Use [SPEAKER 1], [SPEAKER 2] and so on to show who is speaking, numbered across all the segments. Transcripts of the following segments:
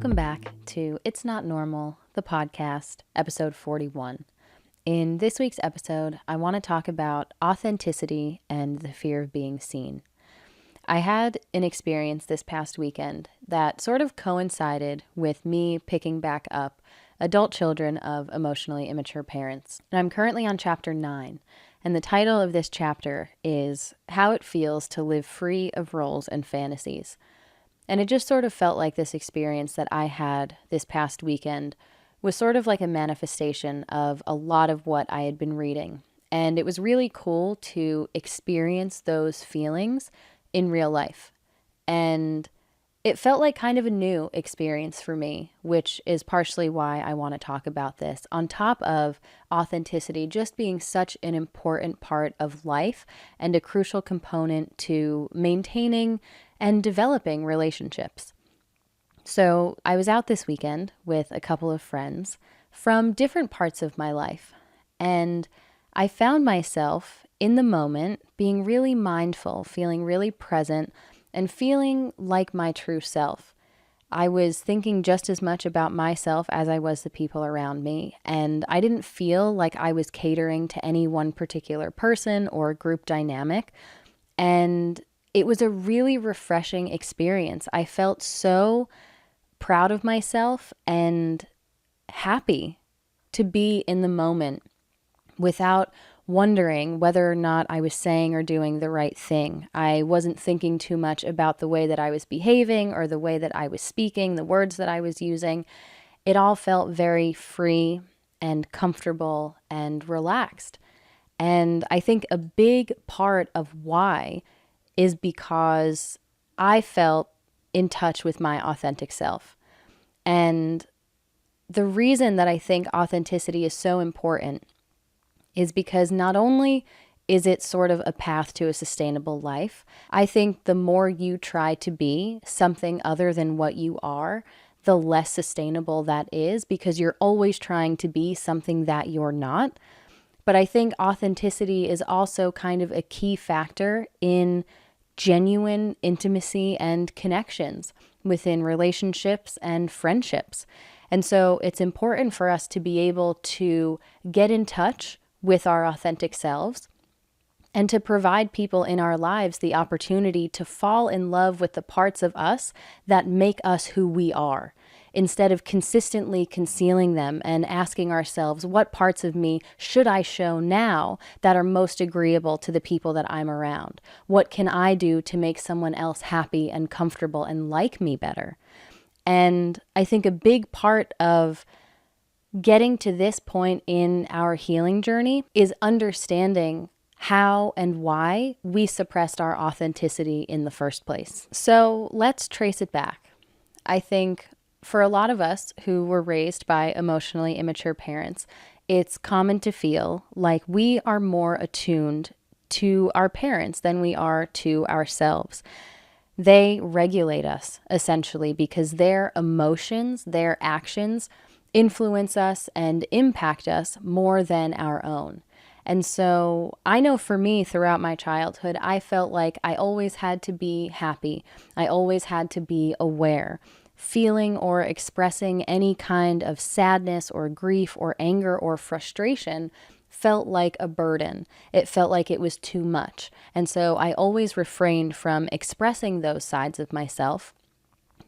[SPEAKER 1] Welcome back to It's Not Normal, the podcast, episode 41. In this week's episode, I want to talk about authenticity and the fear of being seen. I had an experience this past weekend that sort of coincided with me picking back up adult children of emotionally immature parents. And I'm currently on chapter 9, and the title of this chapter is How It Feels to Live Free of Roles and Fantasies. And it just sort of felt like this experience that I had this past weekend was sort of like a manifestation of a lot of what I had been reading. And it was really cool to experience those feelings in real life. And it felt like kind of a new experience for me, which is partially why I want to talk about this. On top of authenticity just being such an important part of life and a crucial component to maintaining and developing relationships. So I was out this weekend with a couple of friends from different parts of my life, and I found myself in the moment being really mindful, feeling really present, and feeling like my true self. I was thinking just as much about myself as I was the people around me, and I didn't feel like I was catering to any one particular person or group dynamic, and it was a really refreshing experience. I felt so proud of myself and happy to be in the moment without wondering whether or not I was saying or doing the right thing. I wasn't thinking too much about the way that I was behaving or the way that I was speaking, the words that I was using. It all felt very free and comfortable and relaxed. And I think a big part of why is because I felt in touch with my authentic self. And the reason that I think authenticity is so important is because not only is it sort of a path to a sustainable life, I think the more you try to be something other than what you are, the less sustainable that is, because you're always trying to be something that you're not. But I think authenticity is also kind of a key factor in genuine intimacy and connections within relationships and friendships. And so it's important for us to be able to get in touch with our authentic selves and to provide people in our lives the opportunity to fall in love with the parts of us that make us who we are, instead of consistently concealing them and asking ourselves, what parts of me should I show now that are most agreeable to the people that I'm around? What can I do to make someone else happy and comfortable and like me better? And I think a big part of getting to this point in our healing journey is understanding how and why we suppressed our authenticity in the first place. So let's trace it back. I think for a lot of us who were raised by emotionally immature parents, it's common to feel like we are more attuned to our parents than we are to ourselves. They regulate us, essentially, because their emotions, their actions, influence us and impact us more than our own. And so I know for me throughout my childhood, I felt like I always had to be happy. I always had to be aware. Feeling or expressing any kind of sadness or grief or anger or frustration felt like a burden. It felt like it was too much. And so I always refrained from expressing those sides of myself.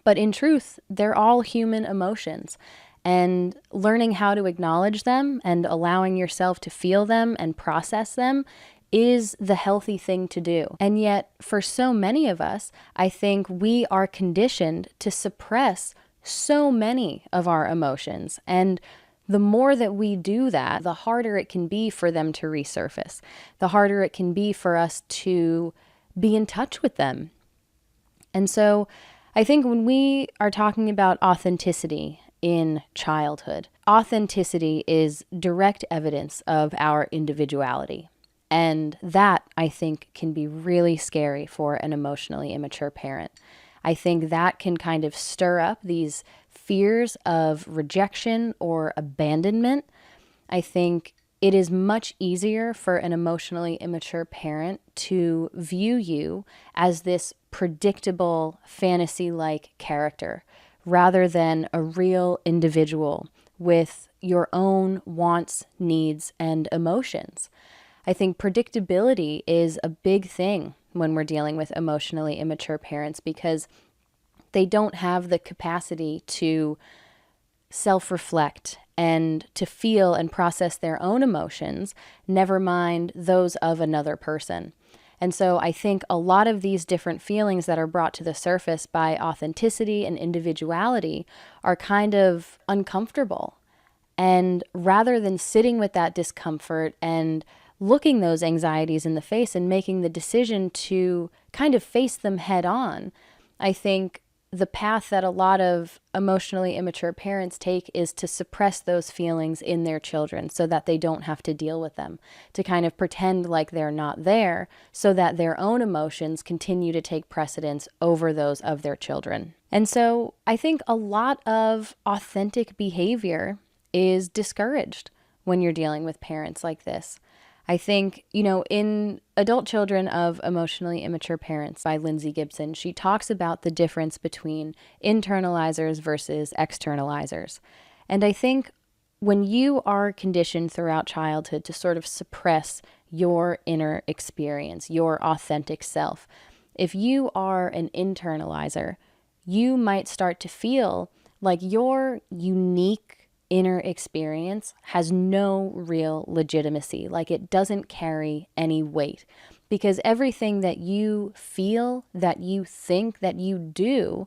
[SPEAKER 1] But in truth, they're all human emotions. And learning how to acknowledge them and allowing yourself to feel them and process them is the healthy thing to do. And yet, for so many of us, I think we are conditioned to suppress so many of our emotions. And the more that we do that, the harder it can be for them to resurface, the harder it can be for us to be in touch with them. And so I think when we are talking about authenticity in childhood, authenticity is direct evidence of our individuality. And that, I think, can be really scary for an emotionally immature parent. I think that can kind of stir up these fears of rejection or abandonment. I think it is much easier for an emotionally immature parent to view you as this predictable fantasy-like character rather than a real individual with your own wants, needs, and emotions. I think predictability is a big thing when we're dealing with emotionally immature parents because they don't have the capacity to self-reflect and to feel and process their own emotions, never mind those of another person. And so I think a lot of these different feelings that are brought to the surface by authenticity and individuality are kind of uncomfortable. And rather than sitting with that discomfort and looking those anxieties in the face and making the decision to kind of face them head on, I think the path that a lot of emotionally immature parents take is to suppress those feelings in their children so that they don't have to deal with them, to kind of pretend like they're not there so that their own emotions continue to take precedence over those of their children. And so I think a lot of authentic behavior is discouraged when you're dealing with parents like this. I think, in Adult Children of Emotionally Immature Parents by Lindsay Gibson, she talks about the difference between internalizers versus externalizers. And I think when you are conditioned throughout childhood to sort of suppress your inner experience, your authentic self, if you are an internalizer, you might start to feel like your unique inner experience has no real legitimacy, like it doesn't carry any weight, because everything that you feel, that you think, that you do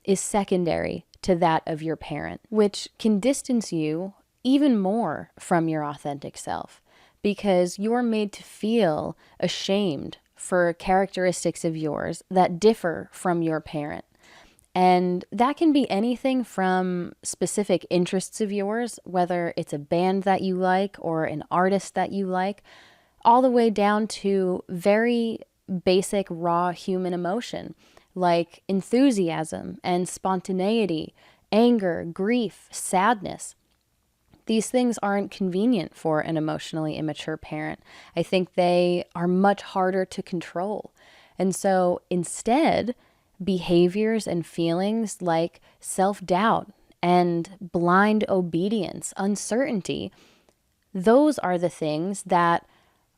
[SPEAKER 1] is secondary to that of your parent, which can distance you even more from your authentic self, because you're made to feel ashamed for characteristics of yours that differ from your parent. And that can be anything from specific interests of yours, whether it's a band that you like or an artist that you like, all the way down to very basic, raw human emotion, like enthusiasm and spontaneity, anger, grief, sadness. These things aren't convenient for an emotionally immature parent. I think they are much harder to control. And so instead, behaviors and feelings like self-doubt and blind obedience, uncertainty, those are the things that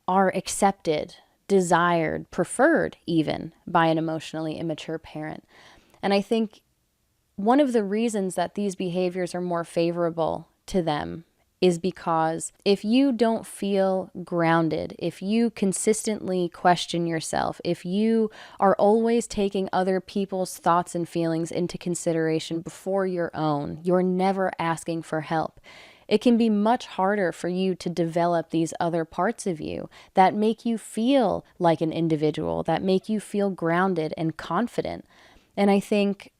[SPEAKER 1] are accepted, desired, preferred even by an emotionally immature parent. And I think one of the reasons that these behaviors are more favorable to them is because if you don't feel grounded, if you consistently question yourself, if you are always taking other people's thoughts and feelings into consideration before your own, you're never asking for help, it can be much harder for you to develop these other parts of you that make you feel like an individual, that make you feel grounded and confident. And I think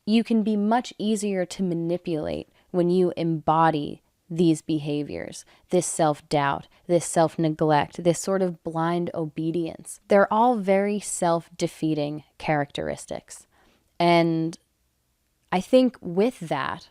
[SPEAKER 1] you can be much easier to manipulate when you embody these behaviors, this self-doubt, this self-neglect, this sort of blind obedience. They're all very self-defeating characteristics. And I think with that,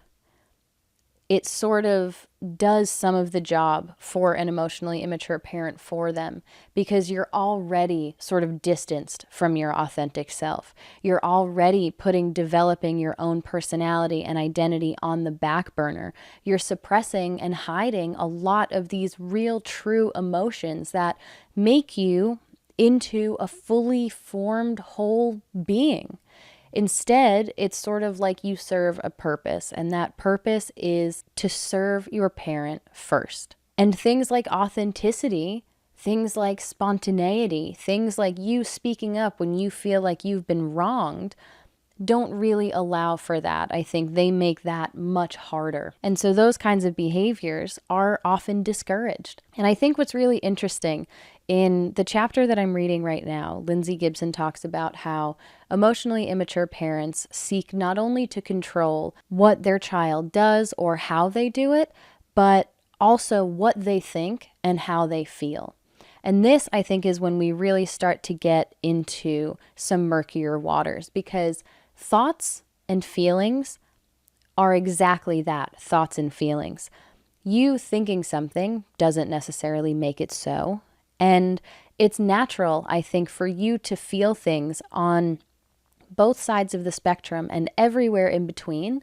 [SPEAKER 1] it sort of does some of the job for an emotionally immature parent for them, because you're already sort of distanced from your authentic self. You're already developing your own personality and identity on the back burner. You're suppressing and hiding a lot of these real, true emotions that make you into a fully formed whole being. Instead, it's sort of like you serve a purpose, and that purpose is to serve your parent first. And things like authenticity, things like spontaneity, things like you speaking up when you feel like you've been wronged, don't really allow for that. I think they make that much harder. And so those kinds of behaviors are often discouraged. And I think what's really interesting in the chapter that I'm reading right now, Lindsay Gibson talks about how emotionally immature parents seek not only to control what their child does or how they do it, but also what they think and how they feel. And this, I think, is when we really start to get into some murkier waters, because thoughts and feelings are exactly that, thoughts and feelings. You thinking something doesn't necessarily make it so. And it's natural, I think, for you to feel things on both sides of the spectrum and everywhere in between,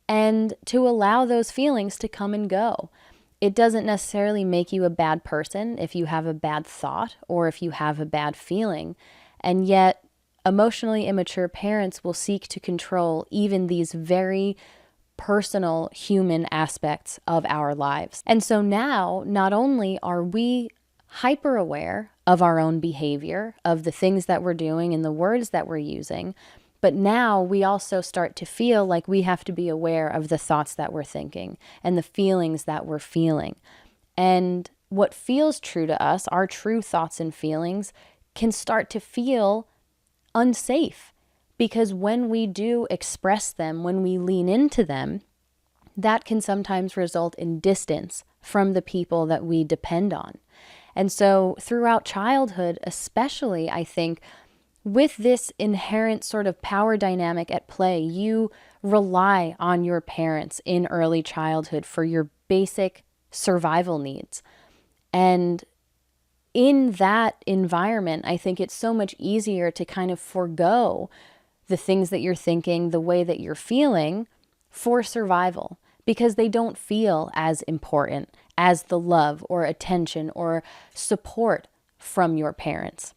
[SPEAKER 1] and to allow those feelings to come and go. It doesn't necessarily make you a bad person if you have a bad thought or if you have a bad feeling. And yet, emotionally immature parents will seek to control even these very personal human aspects of our lives. And so now, not only are we hyper aware of our own behavior, of the things that we're doing and the words that we're using, but now we also start to feel like we have to be aware of the thoughts that we're thinking and the feelings that we're feeling. And what feels true to us, our true thoughts and feelings, can start to feel unsafe, because when we do express them, when we lean into them, that can sometimes result in distance from the people that we depend on. And so throughout childhood, especially, I think, with this inherent sort of power dynamic at play, you rely on your parents in early childhood for your basic survival needs. And in that environment, I think it's so much easier to kind of forego the things that you're thinking, the way that you're feeling for survival, because they don't feel as important as the love or attention or support from your parents.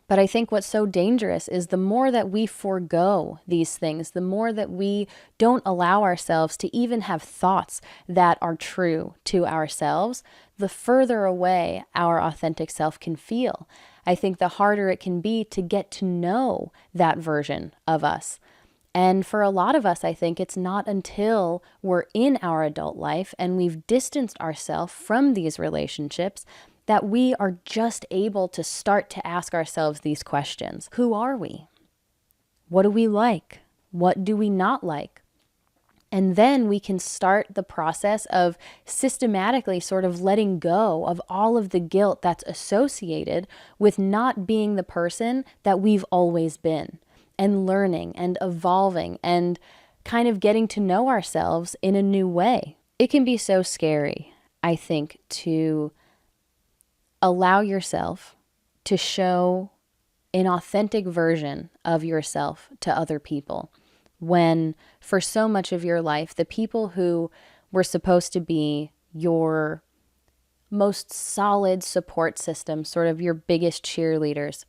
[SPEAKER 1] But I think what's so dangerous is the more that we forego these things, the more that we don't allow ourselves to even have thoughts that are true to ourselves, the further away our authentic self can feel. I think the harder it can be to get to know that version of us. And for a lot of us, I think it's not until we're in our adult life and we've distanced ourselves from these relationships that we are just able to start to ask ourselves these questions. Who are we? What do we like? What do we not like? And then we can start the process of systematically sort of letting go of all of the guilt that's associated with not being the person that we've always been, and learning and evolving and kind of getting to know ourselves in a new way. It can be so scary, I think, to allow yourself to show an authentic version of yourself to other people, when for so much of your life, the people who were supposed to be your most solid support system, sort of your biggest cheerleaders,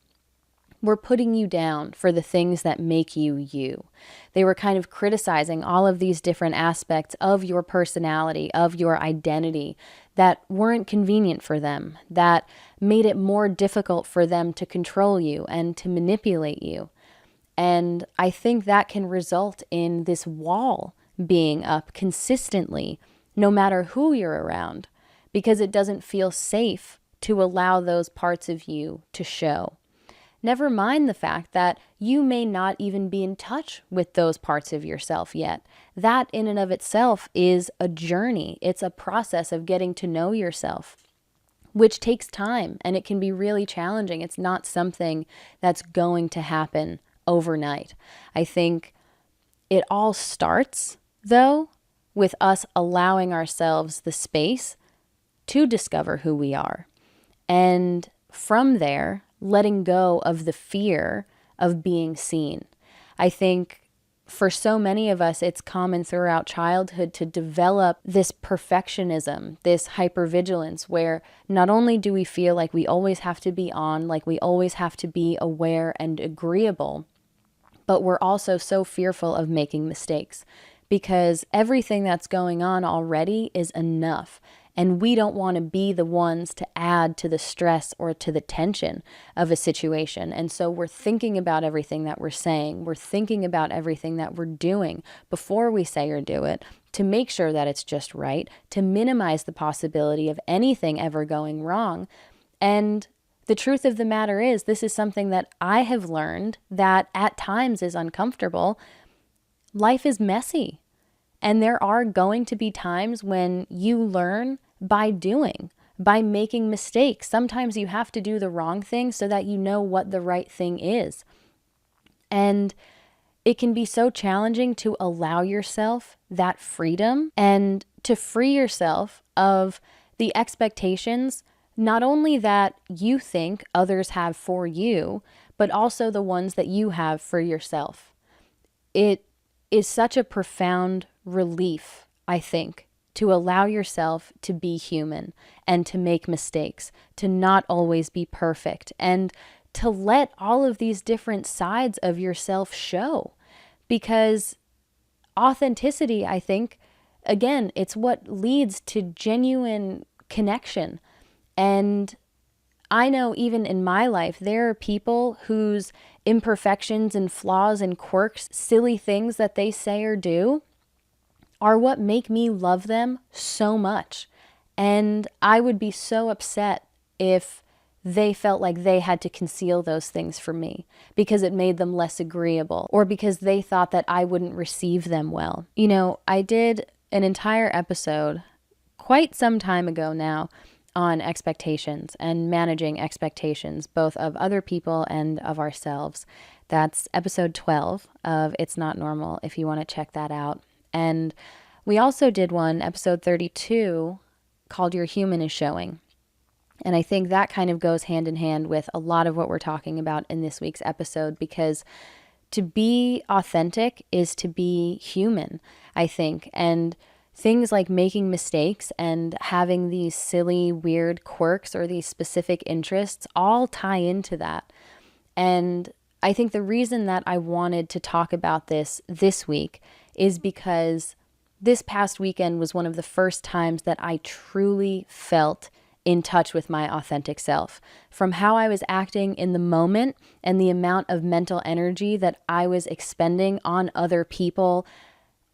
[SPEAKER 1] were putting you down for the things that make you you. They were kind of criticizing all of these different aspects of your personality, of your identity, that weren't convenient for them, that made it more difficult for them to control you and to manipulate you. And I think that can result in this wall being up consistently, no matter who you're around, because it doesn't feel safe to allow those parts of you to show. Never mind the fact that you may not even be in touch with those parts of yourself yet. That in and of itself is a journey. It's a process of getting to know yourself, which takes time, and it can be really challenging. It's not something that's going to happen overnight. I think it all starts, though, with us allowing ourselves the space to discover who we are. And from there, letting go of the fear of being seen. I think for so many of us, it's common throughout childhood to develop this perfectionism, this hypervigilance, where not only do we feel like we always have to be on, like we always have to be aware and agreeable, but we're also so fearful of making mistakes, because everything that's going on already is enough. And we don't want to be the ones to add to the stress or to the tension of a situation. And so we're thinking about everything that we're saying. We're thinking about everything that we're doing before we say or do it, to make sure that it's just right, to minimize the possibility of anything ever going wrong. And the truth of the matter is, this is something that I have learned that at times is uncomfortable. Life is messy. And there are going to be times when you learn by doing, by making mistakes. Sometimes you have to do the wrong thing so that you know what the right thing is. And it can be so challenging to allow yourself that freedom and to free yourself of the expectations, not only that you think others have for you, but also the ones that you have for yourself. It is such a profound relief, I think, to allow yourself to be human and to make mistakes, to not always be perfect, and to let all of these different sides of yourself show. Because authenticity, I think, again, it's what leads to genuine connection. And I know even in my life, there are people whose imperfections and flaws and quirks, silly things that they say or do, are what make me love them so much. And I would be so upset if they felt like they had to conceal those things from me because it made them less agreeable, or because they thought that I wouldn't receive them well. You know, I did an entire episode quite some time ago now on expectations and managing expectations, both of other people and of ourselves. That's episode 12 of It's Not Normal, if you want to check that out. And we also did one, episode 32, called Your Human is Showing. And I think that kind of goes hand in hand with a lot of what we're talking about in this week's episode, because to be authentic is to be human, I think. And things like making mistakes and having these silly, weird quirks or these specific interests all tie into that. And I think the reason that I wanted to talk about this week is because this past weekend was one of the first times that I truly felt in touch with my authentic self, from how I was acting in the moment and the amount of mental energy that I was expending on other people,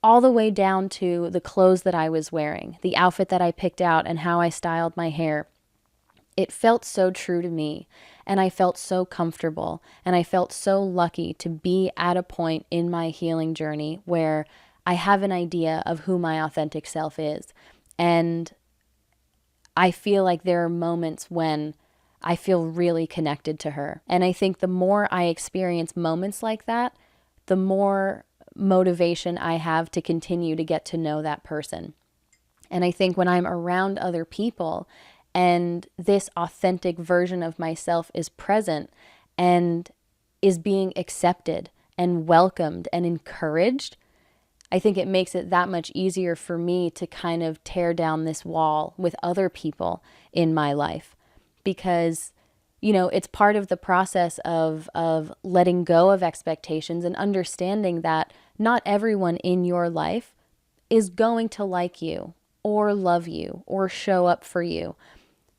[SPEAKER 1] all the way down to the clothes that I was wearing, the outfit that I picked out, and how I styled my hair. It felt so true to me, and I felt so comfortable, and I felt so lucky to be at a point in my healing journey where I have an idea of who my authentic self is. And I feel like there are moments when I feel really connected to her. And I think the more I experience moments like that, the more motivation I have to continue to get to know that person. And I think when I'm around other people and this authentic version of myself is present and is being accepted and welcomed and encouraged, I think it makes it that much easier for me to kind of tear down this wall with other people in my life. Because, you know, it's part of the process of letting go of expectations and understanding that not everyone in your life is going to like you or love you or show up for you.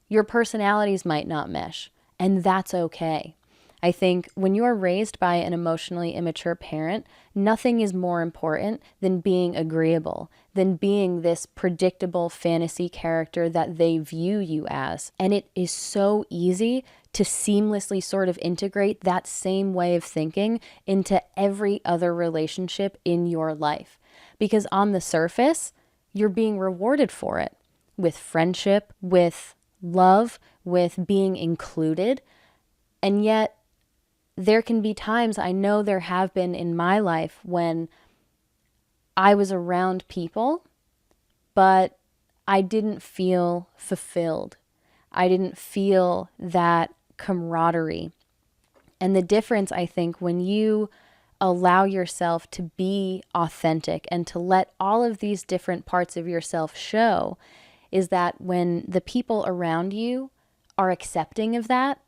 [SPEAKER 1] Your personalities might not mesh, and that's okay. I think when you're raised by an emotionally immature parent, nothing is more important than being agreeable, than being this predictable fantasy character that they view you as. And it is so easy to seamlessly sort of integrate that same way of thinking into every other relationship in your life. Because on the surface, you're being rewarded for it with friendship, with love, with being included. And yet, there can be times, I know there have been in my life, when I was around people, but I didn't feel fulfilled. I didn't feel that camaraderie. And the difference, I think, when you allow yourself to be authentic and to let all of these different parts of yourself show, is that when the people around you are accepting of that,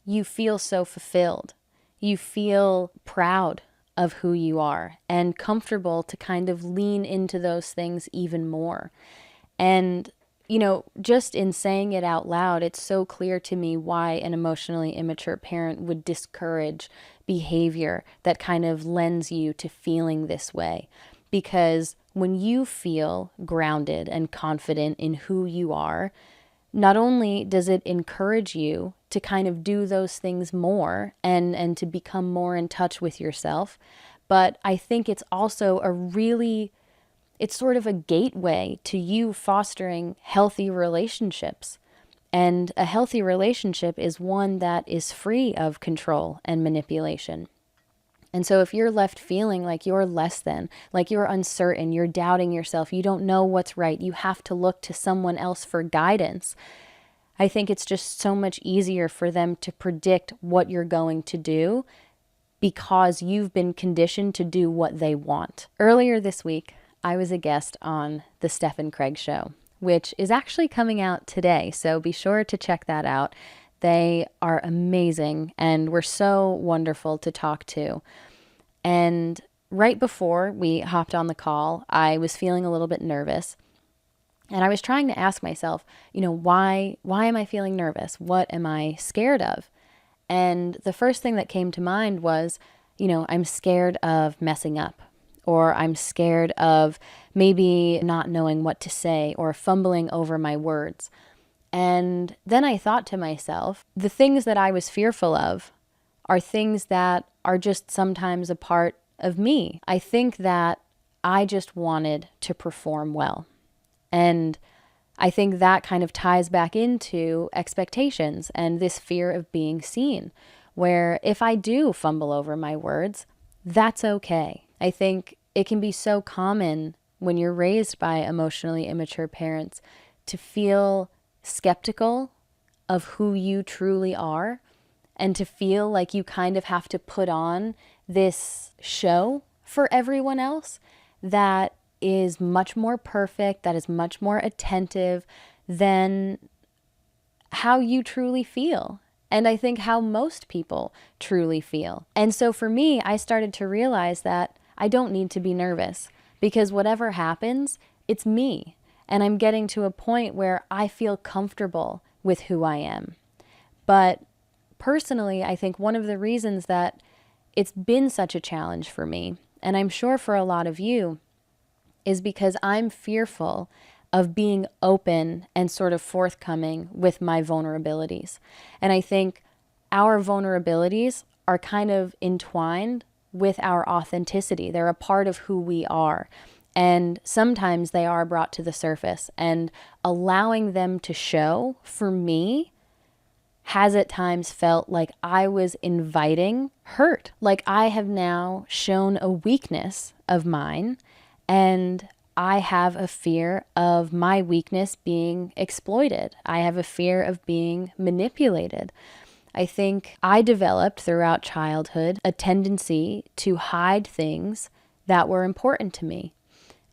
[SPEAKER 1] you feel so fulfilled. You feel proud of who you are and comfortable to kind of lean into those things even more. And, you know, just in saying it out loud, it's so clear to me why an emotionally immature parent would discourage behavior that kind of lends you to feeling this way. Because when you feel grounded and confident in who you are, not only does it encourage you to kind of do those things more and to become more in touch with yourself, but I think it's also it's sort of a gateway to you fostering healthy relationships. And a healthy relationship is one that is free of control and manipulation. And so if you're left feeling like you're less than, like you're uncertain, you're doubting yourself, you don't know what's right, you have to look to someone else for guidance, I think it's just so much easier for them to predict what you're going to do because you've been conditioned to do what they want. Earlier this week, I was a guest on the Steph and Craig show, which is actually coming out today, so be sure to check that out. They are amazing and were so wonderful to talk to. And right before we hopped on the call, I was feeling a little bit nervous. And I was trying to ask myself, why am I feeling nervous? What am I scared of? And the first thing that came to mind was, I'm scared of messing up, or I'm scared of maybe not knowing what to say or fumbling over my words. And then I thought to myself, the things that I was fearful of are things that are just sometimes a part of me. I think that I just wanted to perform well. And I think that kind of ties back into expectations and this fear of being seen, where if I do fumble over my words, that's okay. I think it can be so common when you're raised by emotionally immature parents to feel skeptical of who you truly are and to feel like you kind of have to put on this show for everyone else that is much more perfect, that is much more attentive than how you truly feel. And I think how most people truly feel. And so for me, I started to realize that I don't need to be nervous because whatever happens, it's me. And I'm getting to a point where I feel comfortable with who I am. But personally, I think one of the reasons that it's been such a challenge for me, and I'm sure for a lot of you, is because I'm fearful of being open and sort of forthcoming with my vulnerabilities. And I think our vulnerabilities are kind of entwined with our authenticity. They're a part of who we are. And sometimes they are brought to the surface. And allowing them to show, for me, has at times felt like I was inviting hurt. Like I have now shown a weakness of mine, and I have a fear of my weakness being exploited. I have a fear of being manipulated. I think I developed throughout childhood a tendency to hide things that were important to me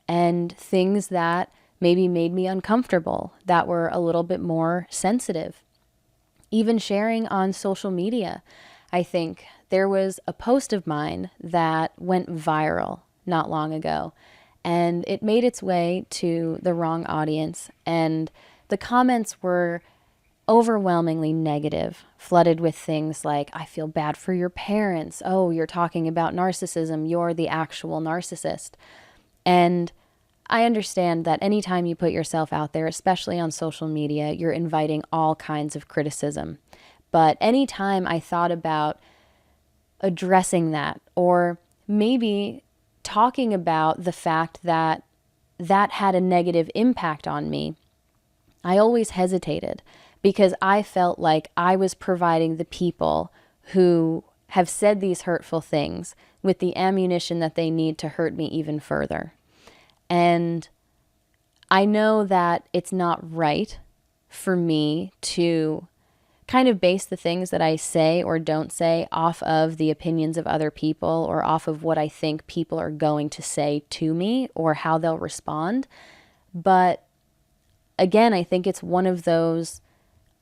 [SPEAKER 1] and things that maybe made me uncomfortable, that were a little bit more sensitive. Even sharing on social media, I think there was a post of mine that went viral not long ago. And it made its way to the wrong audience. And the comments were overwhelmingly negative, flooded with things like, I feel bad for your parents. Oh, you're talking about narcissism. You're the actual narcissist. And I understand that anytime you put yourself out there, especially on social media, you're inviting all kinds of criticism. But anytime I thought about addressing that, or maybe talking about the fact that that had a negative impact on me, I always hesitated because I felt like I was providing the people who have said these hurtful things with the ammunition that they need to hurt me even further. And I know that it's not right for me to kind of base the things that I say or don't say off of the opinions of other people or off of what I think people are going to say to me or how they'll respond. But again, I think it's one of those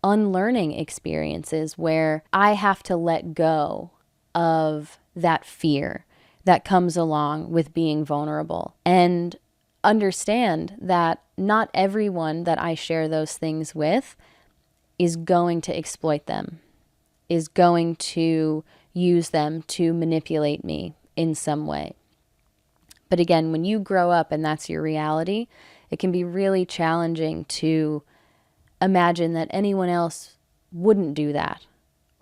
[SPEAKER 1] unlearning experiences where I have to let go of that fear that comes along with being vulnerable and understand that not everyone that I share those things with is going to exploit them, is going to use them to manipulate me in some way. But again, when you grow up and that's your reality, it can be really challenging to imagine that anyone else wouldn't do that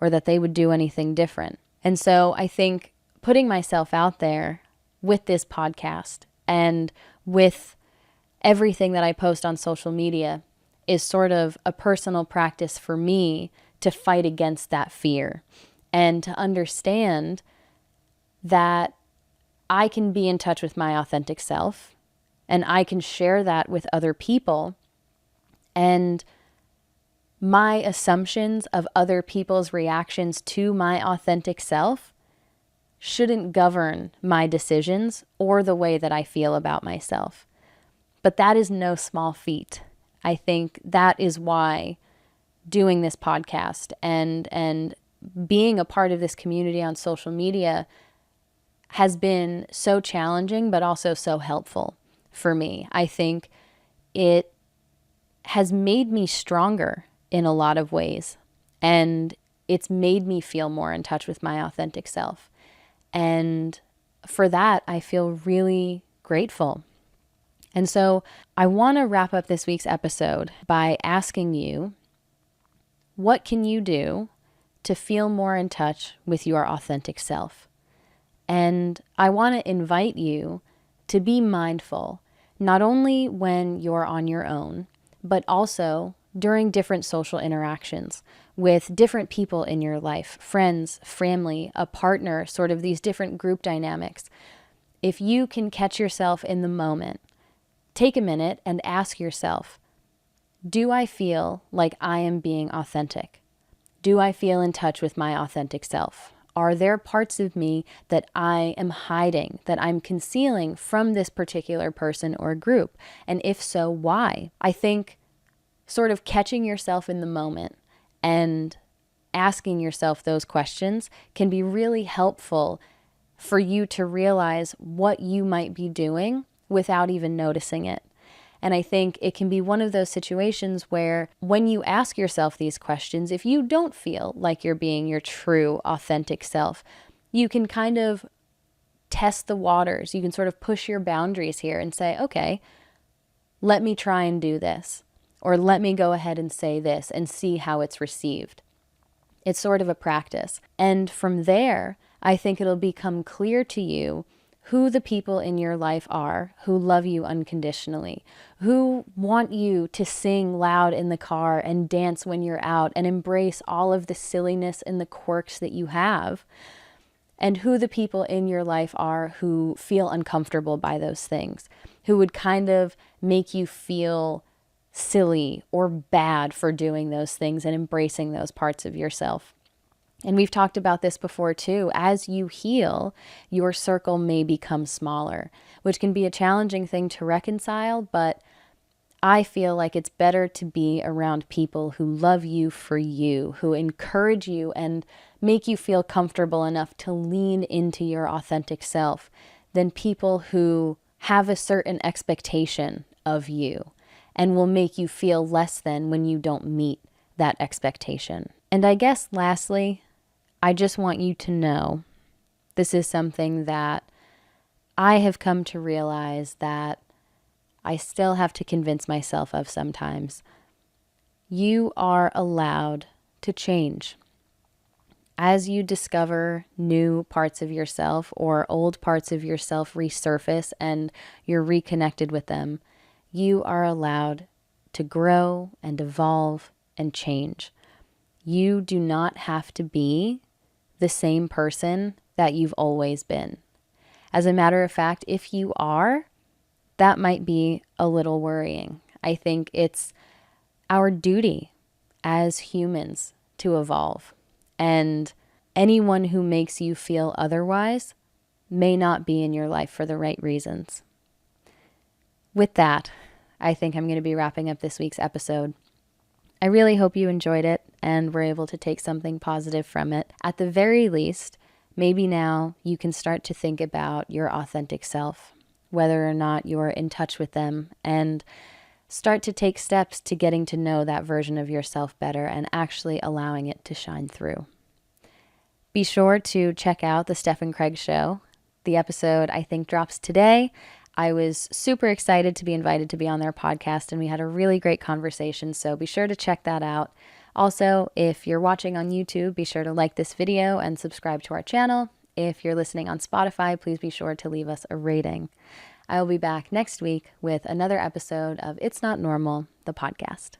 [SPEAKER 1] or that they would do anything different. And so I think putting myself out there with this podcast and with everything that I post on social media is sort of a personal practice for me to fight against that fear and to understand that I can be in touch with my authentic self and I can share that with other people. And my assumptions of other people's reactions to my authentic self shouldn't govern my decisions or the way that I feel about myself. But that is no small feat. I think that is why doing this podcast and being a part of this community on social media has been so challenging, but also so helpful for me. I think it has made me stronger in a lot of ways, and it's made me feel more in touch with my authentic self. And for that, I feel really grateful. And so I want to wrap up this week's episode by asking you, what can you do to feel more in touch with your authentic self? And I want to invite you to be mindful, not only when you're on your own, but also during different social interactions with different people in your life, friends, family, a partner, sort of these different group dynamics. If you can catch yourself in the moment, take a minute and ask yourself, do I feel like I am being authentic? Do I feel in touch with my authentic self? Are there parts of me that I am hiding, that I'm concealing from this particular person or group? And if so, why? I think sort of catching yourself in the moment and asking yourself those questions can be really helpful for you to realize what you might be doing without even noticing it. And I think it can be one of those situations where when you ask yourself these questions, if you don't feel like you're being your true, authentic self, you can kind of test the waters. You can sort of push your boundaries here and say, okay, let me try and do this. Or let me go ahead and say this and see how it's received. It's sort of a practice. And from there, I think it'll become clear to you who the people in your life are who love you unconditionally, who want you to sing loud in the car and dance when you're out and embrace all of the silliness and the quirks that you have, and who the people in your life are who feel uncomfortable by those things, who would kind of make you feel silly or bad for doing those things and embracing those parts of yourself. And we've talked about this before too. As you heal, your circle may become smaller, which can be a challenging thing to reconcile, but I feel like it's better to be around people who love you for you, who encourage you and make you feel comfortable enough to lean into your authentic self, than people who have a certain expectation of you and will make you feel less than when you don't meet that expectation. And I guess lastly, I just want you to know, this is something that I have come to realize that I still have to convince myself of sometimes. You are allowed to change. As you discover new parts of yourself or old parts of yourself resurface and you're reconnected with them, you are allowed to grow and evolve and change. You do not have to be the same person that you've always been. As a matter of fact, if you are, that might be a little worrying. I think it's our duty as humans to evolve. And anyone who makes you feel otherwise may not be in your life for the right reasons. With that, I think I'm going to be wrapping up this week's episode. I really hope you enjoyed it and were able to take something positive from it. At the very least, maybe now you can start to think about your authentic self, whether or not you're in touch with them, and start to take steps to getting to know that version of yourself better and actually allowing it to shine through. Be sure to check out the Steph and Craig Show. The episode, I think, drops today. I was super excited to be invited to be on their podcast, and we had a really great conversation, so be sure to check that out. Also, if you're watching on YouTube, be sure to like this video and subscribe to our channel. If you're listening on Spotify, please be sure to leave us a rating. I will be back next week with another episode of It's Not Normal, the podcast.